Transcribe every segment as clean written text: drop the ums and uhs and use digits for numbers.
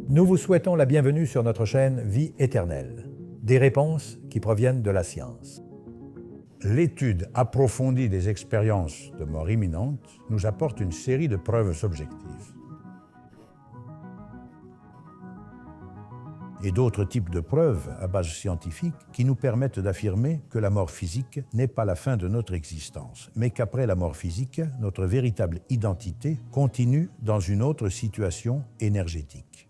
Nous vous souhaitons la bienvenue sur notre chaîne Vie éternelle, des réponses qui proviennent de la science. L'étude approfondie des expériences de mort imminente nous apporte une série de preuves objectives. Et d'autres types de preuves à base scientifique qui nous permettent d'affirmer que la mort physique n'est pas la fin de notre existence, mais qu'après la mort physique, notre véritable identité continue dans une autre situation énergétique.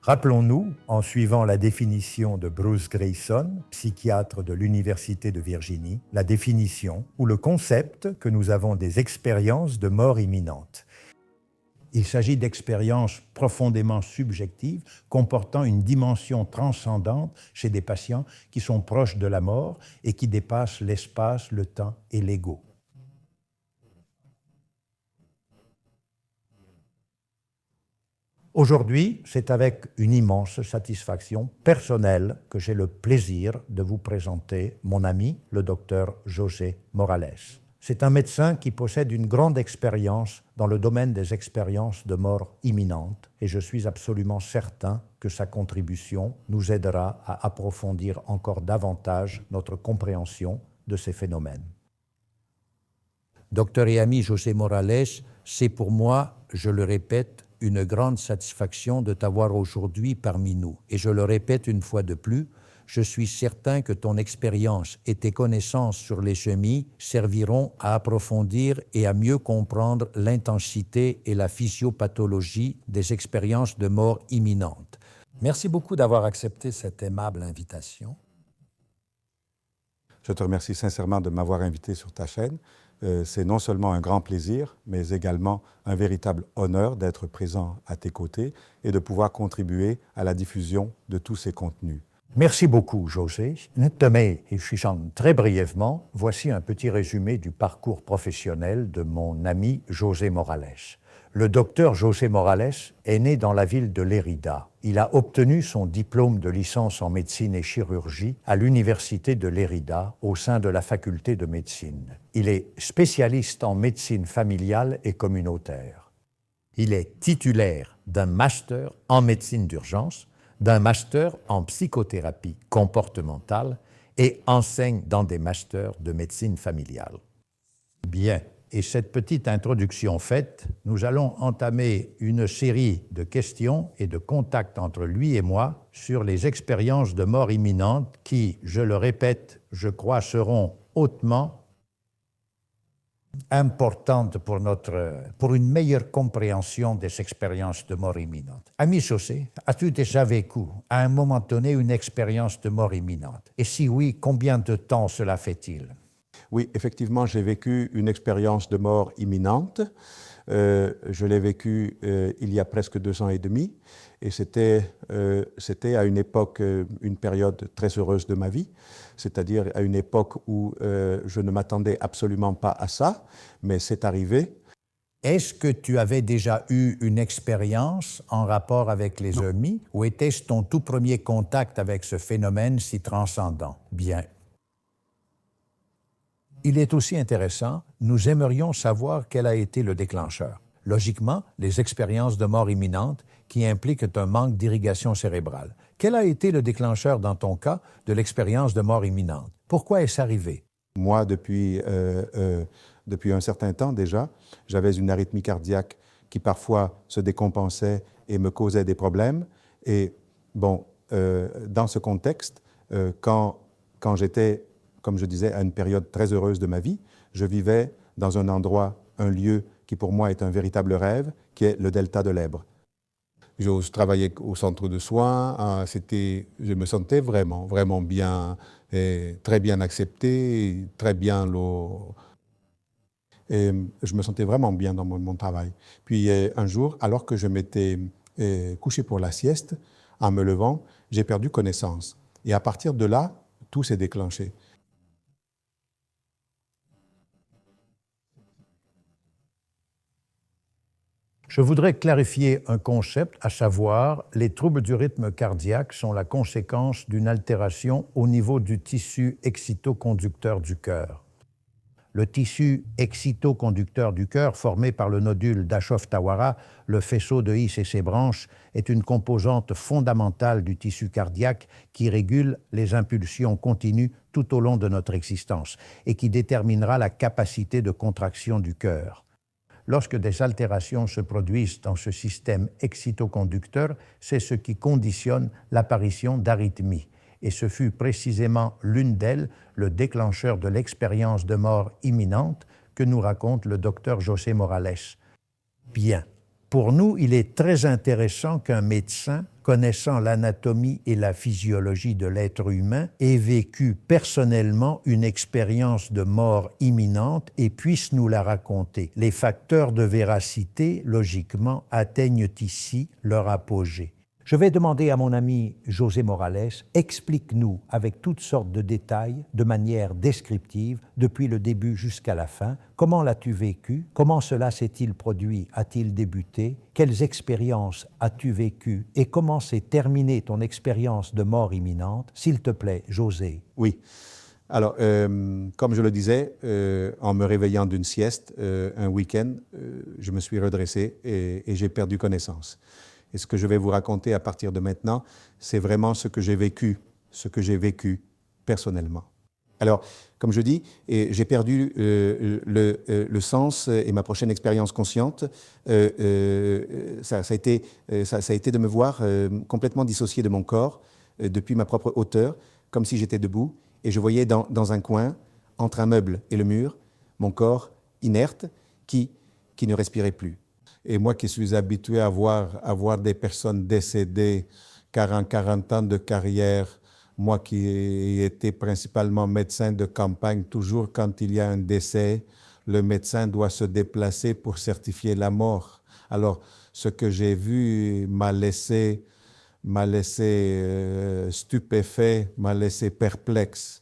Rappelons-nous, en suivant la définition de Bruce Greyson, psychiatre de l'Université de Virginie, la définition ou le concept que nous avons des expériences de mort imminente. Il s'agit d'expériences profondément subjectives comportant une dimension transcendante chez des patients qui sont proches de la mort et qui dépassent l'espace, le temps et l'ego. Aujourd'hui, c'est avec une immense satisfaction personnelle que j'ai le plaisir de vous présenter mon ami, le docteur José Morales. C'est un médecin qui possède une grande expérience dans le domaine des expériences de mort imminente et je suis absolument certain que sa contribution nous aidera à approfondir encore davantage notre compréhension de ces phénomènes. Docteur et ami José Morales, c'est pour moi, je le répète, une grande satisfaction de t'avoir aujourd'hui parmi nous. Et je le répète une fois de plus, je suis certain que ton expérience et tes connaissances sur les semis serviront à approfondir et à mieux comprendre l'intensité et la physiopathologie des expériences de mort imminente. Merci beaucoup d'avoir accepté cette aimable invitation. Je te remercie sincèrement de m'avoir invité sur ta chaîne. C'est non seulement un grand plaisir, mais également un véritable honneur d'être présent à tes côtés et de pouvoir contribuer à la diffusion de tous ces contenus. Merci beaucoup, José. Très brièvement, voici un petit résumé du parcours professionnel de mon ami José Morales. Le docteur José Morales est né dans la ville de Lérida. Il a obtenu son diplôme de licence en médecine et chirurgie à l'université de Lérida au sein de la faculté de médecine. Il est spécialiste en médecine familiale et communautaire. Il est titulaire d'un master en médecine d'urgence, d'un master en psychothérapie comportementale et enseigne dans des masters de médecine familiale. Bien. Et cette petite introduction faite, nous allons entamer une série de questions et de contacts entre lui et moi sur les expériences de mort imminente qui, je le répète, je crois seront hautement importantes pour une meilleure compréhension des expériences de mort imminente. Ami José, as-tu déjà vécu à un moment donné une expérience de mort imminente? Et si oui, combien de temps cela fait-il? Oui, effectivement, j'ai vécu une expérience de mort imminente. Je l'ai vécue il y a presque 2 ans et demi. Et c'était à une époque, une période très heureuse de ma vie, c'est-à-dire à une époque où je ne m'attendais absolument pas à ça, mais c'est arrivé. Est-ce que tu avais déjà eu une expérience en rapport avec les EMI ou était-ce ton tout premier contact avec ce phénomène si transcendant? Bien. Il est aussi intéressant, nous aimerions savoir quel a été le déclencheur. Logiquement, les expériences de mort imminente qui impliquent un manque d'irrigation cérébrale. Quel a été le déclencheur dans ton cas de l'expérience de mort imminente? Pourquoi est-ce arrivé? Moi, depuis un certain temps déjà, j'avais une arythmie cardiaque qui parfois se décompensait et me causait des problèmes. Et bon, dans ce contexte, quand j'étais, comme je disais, à une période très heureuse de ma vie, je vivais dans un endroit, un lieu qui pour moi est un véritable rêve, qui est le delta de l'Èbre. Je travaillais au centre de soins, je me sentais vraiment bien, très bien accepté, très bien. Et je me sentais vraiment bien dans mon travail. Puis un jour, alors que je m'étais couché pour la sieste, en me levant, j'ai perdu connaissance. Et à partir de là, tout s'est déclenché. Je voudrais clarifier un concept, à savoir les troubles du rythme cardiaque sont la conséquence d'une altération au niveau du tissu excitoconducteur du cœur. Le tissu excitoconducteur du cœur, formé par le nodule d'Ashov-Tawara, le faisceau de His et ses branches, est une composante fondamentale du tissu cardiaque qui régule les impulsions continues tout au long de notre existence et qui déterminera la capacité de contraction du cœur. Lorsque des altérations se produisent dans ce système excitoconducteur, c'est ce qui conditionne l'apparition d'arythmies. Et ce fut précisément l'une d'elles, le déclencheur de l'expérience de mort imminente que nous raconte le docteur José Morales. Bien. Pour nous, il est très intéressant qu'un médecin, connaissant l'anatomie et la physiologie de l'être humain, ait vécu personnellement une expérience de mort imminente et puisse nous la raconter. Les facteurs de véracité, logiquement, atteignent ici leur apogée. Je vais demander à mon ami José Morales, explique-nous avec toutes sortes de détails, de manière descriptive, depuis le début jusqu'à la fin, comment l'as-tu vécu, comment cela s'est-il produit, a-t-il débuté, quelles expériences as-tu vécues et comment s'est terminée ton expérience de mort imminente, s'il te plaît, José. Oui. Alors, comme je le disais, en me réveillant d'une sieste, un week-end, je me suis redressé et j'ai perdu connaissance. Et ce que je vais vous raconter à partir de maintenant, c'est vraiment ce que j'ai vécu personnellement. Alors, comme je dis, j'ai perdu le sens et ma prochaine expérience consciente, ça a été de me voir complètement dissocié de mon corps, depuis ma propre hauteur, comme si j'étais debout, et je voyais dans un coin, entre un meuble et le mur, mon corps inerte qui ne respirait plus. Et moi qui suis habitué à voir des personnes décédées, 40 ans de carrière, moi qui étais principalement médecin de campagne, toujours quand il y a un décès, le médecin doit se déplacer pour certifier la mort. Alors, ce que j'ai vu m'a laissé stupéfait, m'a laissé perplexe.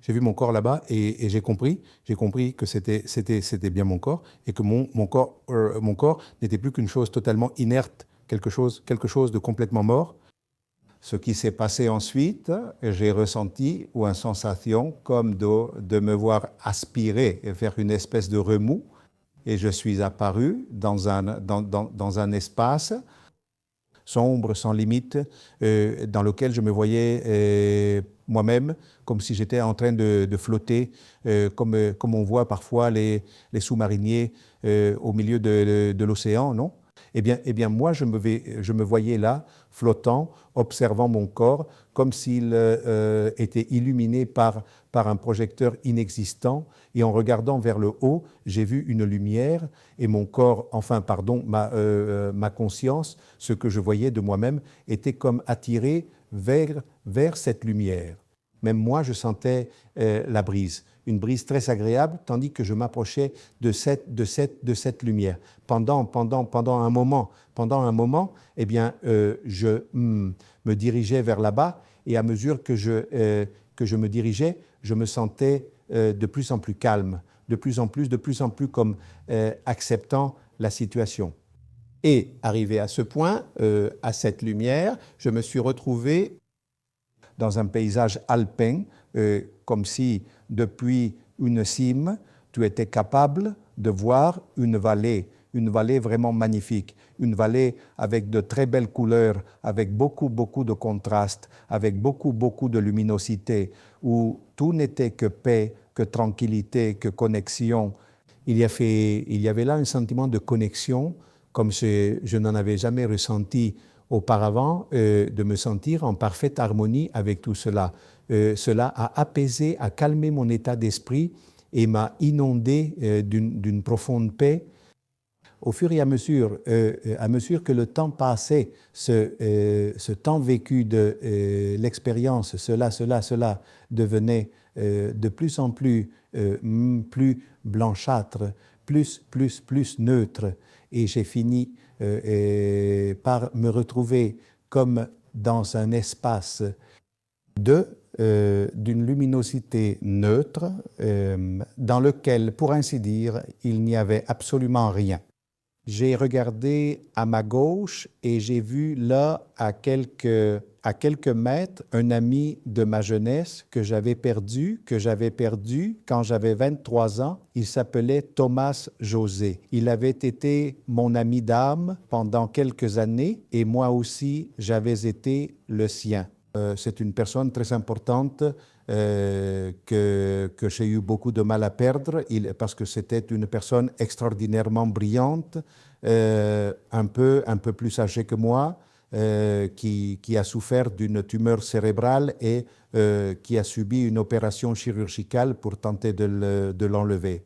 J'ai vu mon corps là-bas et j'ai compris que c'était bien mon corps et que mon corps n'était plus qu'une chose totalement inerte, quelque chose de complètement mort. Ce qui s'est passé ensuite, j'ai ressenti une sensation comme de me voir aspirer et faire une espèce de remous et je suis apparu dans un espace sombre, sans limite, dans lequel je me voyais moi-même, comme si j'étais en train de flotter, comme on voit parfois les sous-mariniers au milieu de l'océan, non ? Eh bien, moi, je me voyais là, flottant, observant mon corps, comme s'il était illuminé par un projecteur inexistant. Et en regardant vers le haut, j'ai vu une lumière et mon corps, ma conscience, ce que je voyais de moi-même, était comme attiré vers cette lumière. Même moi, je sentais la brise, une brise très agréable, tandis que je m'approchais de cette lumière. Pendant un moment, eh bien, je me dirigeais vers là-bas, et à mesure que je me dirigeais, je me sentais de plus en plus calme, de plus en plus comme acceptant la situation. Et arrivé à ce point, à cette lumière, je me suis retrouvé dans un paysage alpin, comme si depuis une cime, tu étais capable de voir une vallée vraiment magnifique, une vallée avec de très belles couleurs, avec beaucoup de contrastes, avec beaucoup de luminosité, où tout n'était que paix, que tranquillité, que connexion. Il y avait là un sentiment de connexion, comme je n'en avais jamais ressenti auparavant, de me sentir en parfaite harmonie avec tout cela. Cela a apaisé, a calmé mon état d'esprit et m'a inondé d'une profonde paix. Au fur et à mesure que le temps passait, ce temps vécu de l'expérience, cela devenait de plus en plus blanchâtre, plus neutre. Et j'ai fini par me retrouver comme dans un espace d'une luminosité neutre, dans lequel, pour ainsi dire, il n'y avait absolument rien. J'ai regardé à ma gauche et j'ai vu là, à quelques mètres, un ami de ma jeunesse que j'avais perdu quand j'avais 23 ans. Il s'appelait Thomas José. Il avait été mon ami d'âme pendant quelques années et moi aussi, j'avais été le sien. C'est une personne très importante que j'ai eu beaucoup de mal à perdre parce que c'était une personne extraordinairement brillante, un peu plus âgée que moi, qui a souffert d'une tumeur cérébrale et qui a subi une opération chirurgicale pour tenter de l'enlever.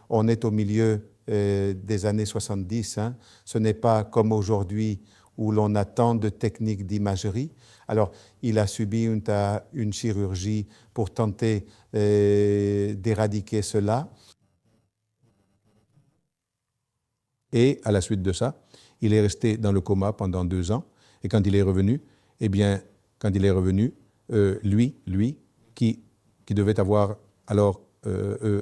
On est au milieu des années 70. Hein. Ce n'est pas comme aujourd'hui où l'on a tant de techniques d'imagerie. Alors, il a subi une chirurgie pour tenter d'éradiquer cela. Et à la suite de ça, il est resté dans le coma pendant 2 ans. Et quand il est revenu, lui, qui devait avoir alors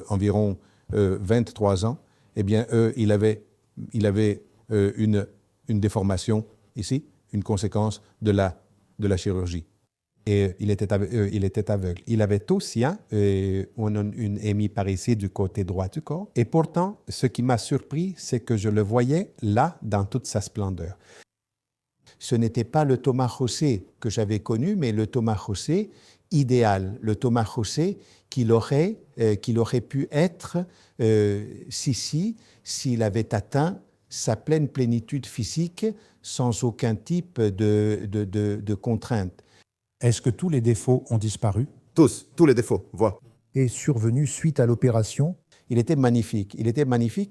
environ 23 ans, eh bien, il avait une déformation ici, une conséquence de la chirurgie. Et il était aveugle. Il avait aussi une hémiparésie du côté droit du corps. Et pourtant, ce qui m'a surpris, c'est que je le voyais là, dans toute sa splendeur. Ce n'était pas le Thomas José que j'avais connu, mais le Thomas José idéal, le Thomas José qu'il aurait pu être s'il avait atteint sa pleine plénitude physique sans aucun type de contrainte. Est-ce que tous les défauts ont disparu? Tous les défauts, voilà. Est survenu suite à l'opération? Il était magnifique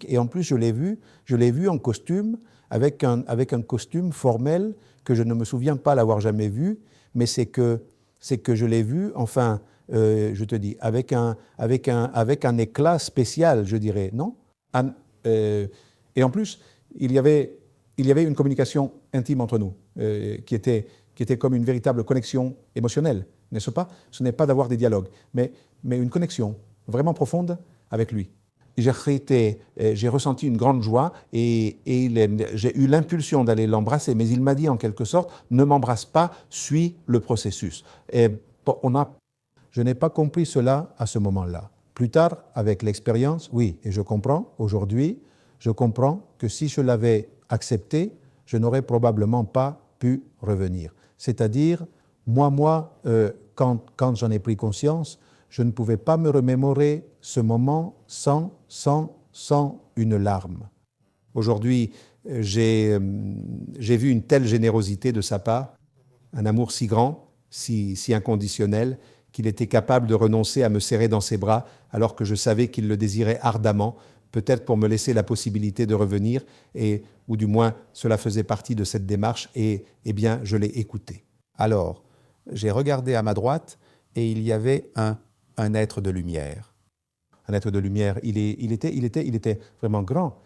et en plus je l'ai vu en costume, avec un costume formel que je ne me souviens pas l'avoir jamais vu, mais c'est que je l'ai vu, enfin, je te dis, avec un éclat spécial, je dirais, non? Et en plus, il y avait une communication intime entre nous, qui était comme une véritable connexion émotionnelle, n'est-ce pas? Ce n'est pas d'avoir des dialogues, mais une connexion vraiment profonde avec lui. J'ai ressenti une grande joie et j'ai eu l'impulsion d'aller l'embrasser, mais il m'a dit en quelque sorte, ne m'embrasse pas, suis le processus. Et je n'ai pas compris cela à ce moment-là. Plus tard, avec l'expérience, oui, et je comprends, aujourd'hui, je comprends que si je l'avais accepté, je n'aurais probablement pas pu revenir. C'est-à-dire, quand j'en ai pris conscience, je ne pouvais pas me remémorer ce moment sans une larme. Aujourd'hui, j'ai vu une telle générosité de sa part, un amour si grand, si inconditionnel, qu'il était capable de renoncer à me serrer dans ses bras alors que je savais qu'il le désirait ardemment, peut-être pour me laisser la possibilité de revenir, ou du moins cela faisait partie de cette démarche, et bien je l'ai écouté. Alors, j'ai regardé à ma droite et il y avait un être de lumière. Un être de lumière, il était vraiment grand.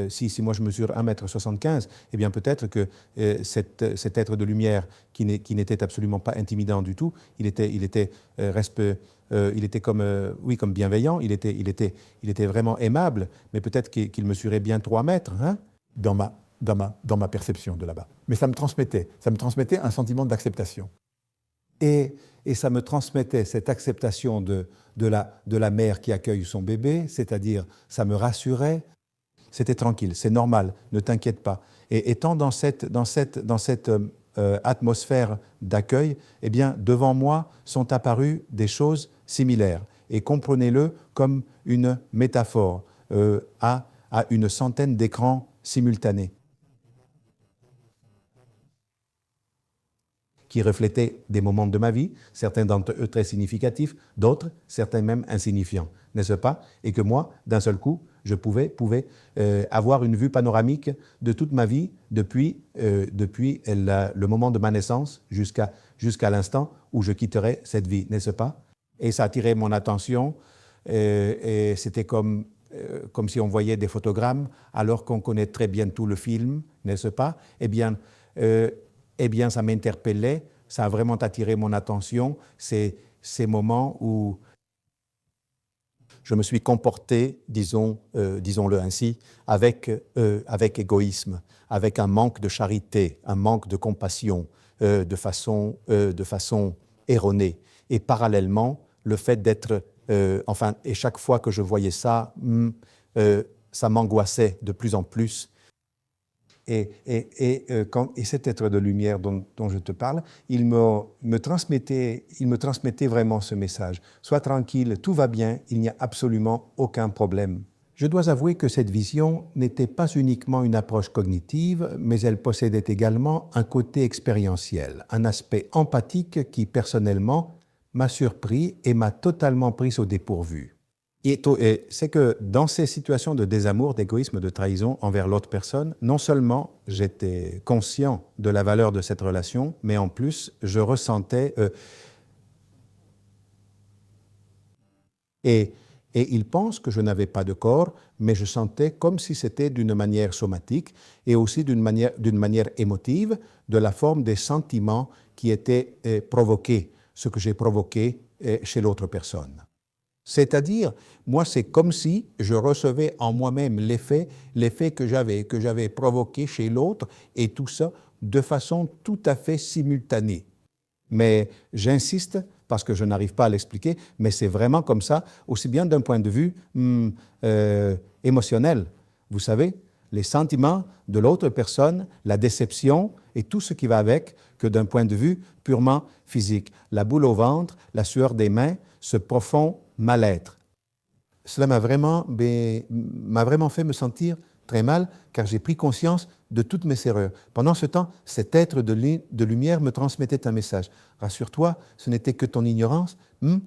Si moi je mesure 1,75 m, eh bien peut-être que cet être de lumière qui n'était absolument pas intimidant du tout, il était comme bienveillant, il était vraiment aimable, mais peut-être qu'il mesurait bien 3 mètres. Hein? Dans ma perception de là-bas. Mais ça me transmettait un sentiment d'acceptation. Et ça me transmettait cette acceptation de la mère qui accueille son bébé, c'est-à-dire ça me rassurait, c'était tranquille, c'est normal, ne t'inquiète pas. Et étant dans cette atmosphère d'accueil, eh bien, devant moi sont apparues des choses similaires. Et comprenez-le comme une métaphore à une centaine d'écrans simultanés, qui reflétaient des moments de ma vie, certains d'entre eux très significatifs, d'autres, certains même insignifiants, n'est-ce pas? Et que moi, d'un seul coup, je pouvais avoir une vue panoramique de toute ma vie depuis le moment de ma naissance jusqu'à l'instant où je quitterai cette vie, n'est-ce pas? Et ça attirait mon attention, et c'était comme si on voyait des photogrammes alors qu'on connaît très bien tout le film, n'est-ce pas? Eh bien, ça m'interpellait, ça a vraiment attiré mon attention, ces moments où je me suis comporté, disons-le ainsi, avec égoïsme, avec un manque de charité, un manque de compassion, de façon erronée. Et parallèlement, le fait d'être, et chaque fois que je voyais ça, ça m'angoissait de plus en plus. Et cet être de lumière dont je te parle, il me transmettait vraiment ce message. Sois tranquille, tout va bien, il n'y a absolument aucun problème. Je dois avouer que cette vision n'était pas uniquement une approche cognitive, mais elle possédait également un côté expérientiel, un aspect empathique qui, personnellement, m'a surpris et m'a totalement pris au dépourvu. Et c'est que dans ces situations de désamour, d'égoïsme, de trahison envers l'autre personne, non seulement j'étais conscient de la valeur de cette relation, mais en plus, je ressentais... Et il pense que je n'avais pas de corps, mais je sentais comme si c'était d'une manière somatique et aussi d'une manière émotive, de la forme des sentiments qui étaient provoqués, ce que j'ai provoqué chez l'autre personne. C'est-à-dire, moi, c'est comme si je recevais en moi-même l'effet que j'avais provoqué chez l'autre, et tout ça de façon tout à fait simultanée. Mais j'insiste, parce que je n'arrive pas à l'expliquer, mais c'est vraiment comme ça, aussi bien d'un point de vue émotionnel. Vous savez, les sentiments de l'autre personne, la déception et tout ce qui va avec, que d'un point de vue purement physique. La boule au ventre, la sueur des mains, ce profond mal-être. Cela m'a vraiment fait me sentir très mal, car j'ai pris conscience de toutes mes erreurs. Pendant ce temps, cet être de lumière me transmettait un message. Rassure-toi, ce n'était que ton ignorance. Tu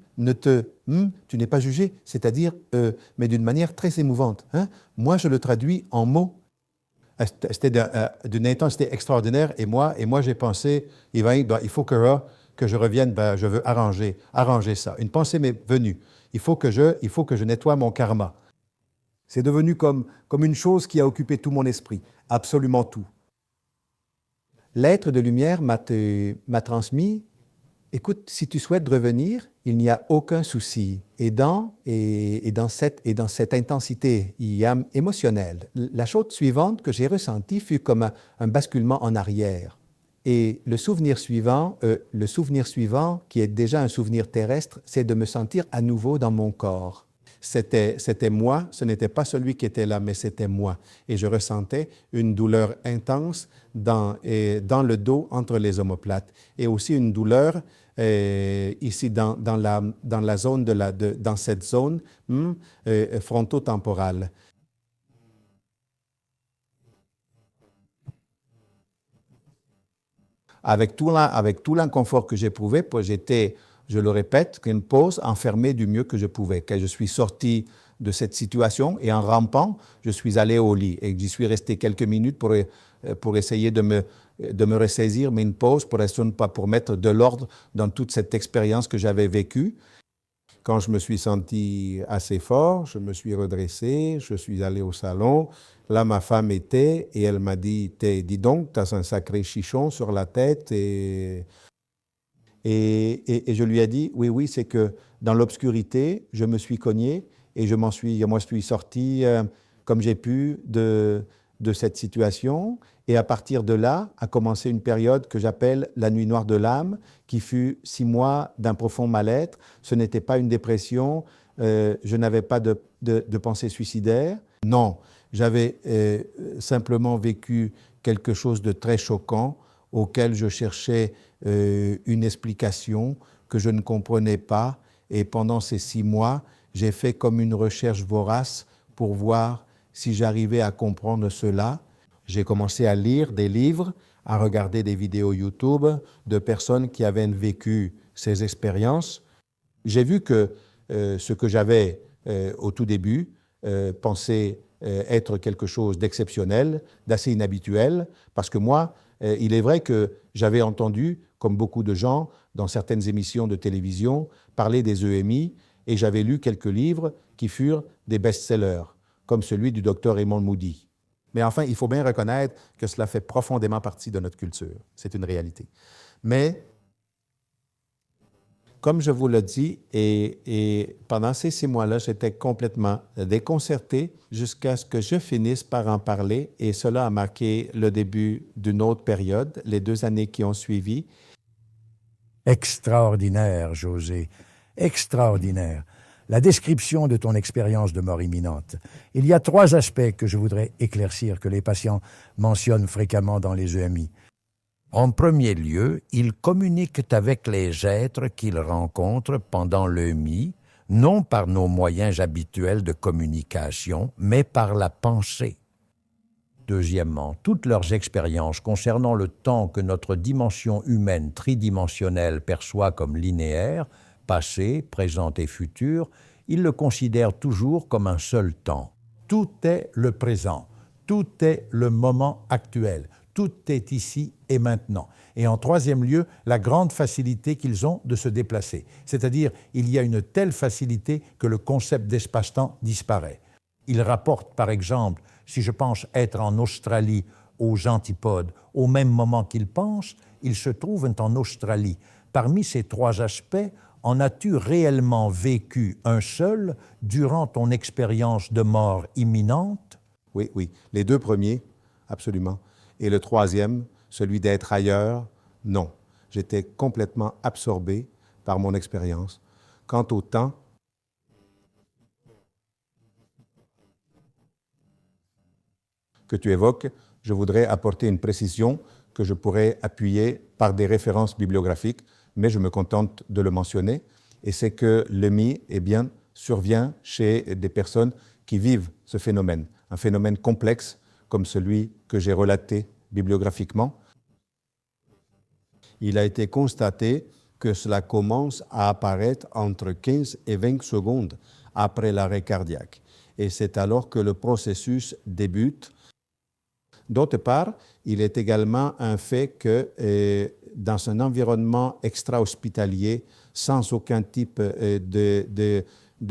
n'es pas jugé, c'est-à-dire, mais d'une manière très émouvante. Moi, je le traduis en mots. C'était d'une intensité extraordinaire, et moi j'ai pensé, il faut que je revienne, je veux arranger ça. Une pensée m'est venue. Il faut que je nettoie mon karma. C'est devenu comme une chose qui a occupé tout mon esprit, absolument tout. L'être de lumière m'a transmis, écoute, si tu souhaites revenir, il n'y a aucun souci. Et dans cette intensité émotionnelle, la chose suivante que j'ai ressentie fut comme un basculement en arrière. Et le souvenir suivant, qui est déjà un souvenir terrestre, c'est de me sentir à nouveau dans mon corps. C'était moi, ce n'était pas celui qui était là, mais c'était moi. Et je ressentais une douleur intense dans le dos entre les omoplates. Et aussi une douleur ici dans cette zone frontotemporale. Avec tout l'inconfort que j'éprouvais, j'étais, je le répète, qu'une pause enfermée du mieux que je pouvais. Quand je suis sorti de cette situation et en rampant, je suis allé au lit et j'y suis resté quelques minutes pour essayer de me ressaisir, mais une pause pour mettre de l'ordre dans toute cette expérience que j'avais vécue. Quand je me suis senti assez fort, je me suis redressé, je suis allé au salon. Là, ma femme était et elle m'a dit « Dis donc, tu as un sacré chichon sur la tête. » Et je lui ai dit « Oui, c'est que dans l'obscurité, je me suis cogné et je m'en suis sorti comme j'ai pu de cette situation. Et à partir de là, a commencé une période que j'appelle la nuit noire de l'âme, qui fut 6 mois d'un profond mal-être. Ce n'était pas une dépression, je n'avais pas de pensée suicidaire. Non, j'avais simplement vécu quelque chose de très choquant auquel je cherchais une explication que je ne comprenais pas. Et pendant ces 6 mois, j'ai fait comme une recherche vorace pour voir si j'arrivais à comprendre cela. J'ai commencé à lire des livres, à regarder des vidéos YouTube de personnes qui avaient vécu ces expériences. J'ai vu que ce que j'avais au tout début pensé être quelque chose d'exceptionnel, d'assez inhabituel, parce que moi, il est vrai que j'avais entendu, comme beaucoup de gens, dans certaines émissions de télévision, parler des EMI, et j'avais lu quelques livres qui furent des best-sellers, comme celui du docteur Raymond Moody. Mais enfin, il faut bien reconnaître que cela fait profondément partie de notre culture. C'est une réalité. Mais comme je vous le dis, et pendant ces 6 mois-là, j'étais complètement déconcerté jusqu'à ce que je finisse par en parler. Et cela a marqué le début d'une autre période, les 2 années qui ont suivi. Extraordinaire, José, extraordinaire. La description de ton expérience de mort imminente. Il y a 3 aspects que je voudrais éclaircir, que les patients mentionnent fréquemment dans les EMI. En premier lieu, ils communiquent avec les êtres qu'ils rencontrent pendant l'EMI, non par nos moyens habituels de communication, mais par la pensée. Deuxièmement, toutes leurs expériences concernant le temps que notre dimension humaine tridimensionnelle perçoit comme linéaire, passé, présent et futur, ils le considèrent toujours comme un seul temps. Tout est le présent, tout est le moment actuel, tout est ici et maintenant. Et en troisième lieu, la grande facilité qu'ils ont de se déplacer. C'est-à-dire, il y a une telle facilité que le concept d'espace-temps disparaît. Ils rapportent, par exemple, si je pense être en Australie aux antipodes, au même moment qu'ils pensent, ils se trouvent en Australie. Parmi ces 3 aspects, en as-tu réellement vécu un seul durant ton expérience de mort imminente? Oui, oui. Les 2 premiers, absolument. Et le 3e, celui d'être ailleurs, non. J'étais complètement absorbé par mon expérience. Quant au temps, que tu évoques, je voudrais apporter une précision que je pourrais appuyer par des références bibliographiques, mais je me contente de le mentionner, et c'est que l'EMI, survient chez des personnes qui vivent ce phénomène, un phénomène complexe comme celui que j'ai relaté bibliographiquement. Il a été constaté que cela commence à apparaître entre 15 et 20 secondes après l'arrêt cardiaque, et c'est alors que le processus débute. D'autre part, il est également un fait que dans un environnement extra-hospitalier, sans aucun type de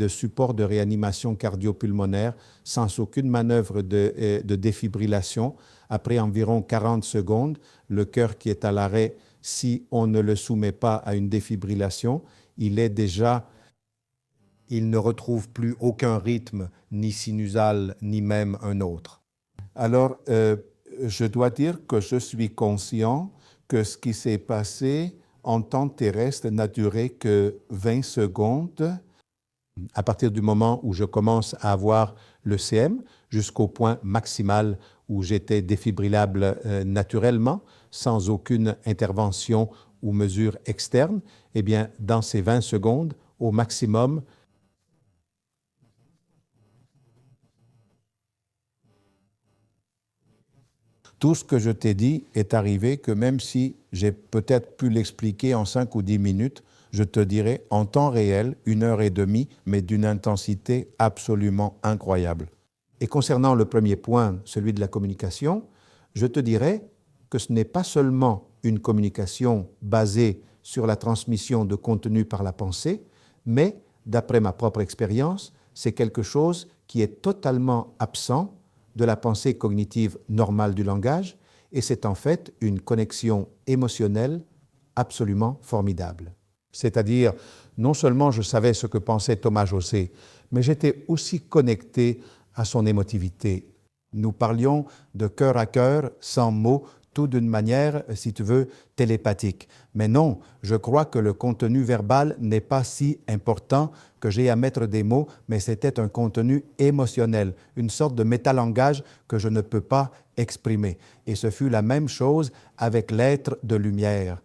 support de réanimation cardio-pulmonaire, sans aucune manœuvre de défibrillation, après environ 40 secondes, le cœur qui est à l'arrêt, si on ne le soumet pas à une défibrillation, il ne retrouve plus aucun rythme, ni sinusal, ni même un autre. Alors, je dois dire que je suis conscient que ce qui s'est passé en temps terrestre n'a duré que 20 secondes. À partir du moment où je commence à avoir le CM, jusqu'au point maximal où j'étais défibrillable naturellement, sans aucune intervention ou mesure externe, eh bien, dans ces 20 secondes, au maximum, tout ce que je t'ai dit est arrivé que même si j'ai peut-être pu l'expliquer en 5 ou 10 minutes, je te dirai en temps réel, 1h30, mais d'une intensité absolument incroyable. Et concernant le premier point, celui de la communication, je te dirais que ce n'est pas seulement une communication basée sur la transmission de contenu par la pensée, mais, d'après ma propre expérience, c'est quelque chose qui est totalement absent de la pensée cognitive normale du langage, et c'est en fait une connexion émotionnelle absolument formidable. C'est-à-dire, non seulement je savais ce que pensait Thomas José, mais j'étais aussi connecté à son émotivité. Nous parlions de cœur à cœur, sans mots, tout d'une manière, si tu veux, télépathique. Mais non, je crois que le contenu verbal n'est pas si important que j'ai à mettre des mots, mais c'était un contenu émotionnel, une sorte de métalangage que je ne peux pas exprimer. Et ce fut la même chose avec l'être de lumière.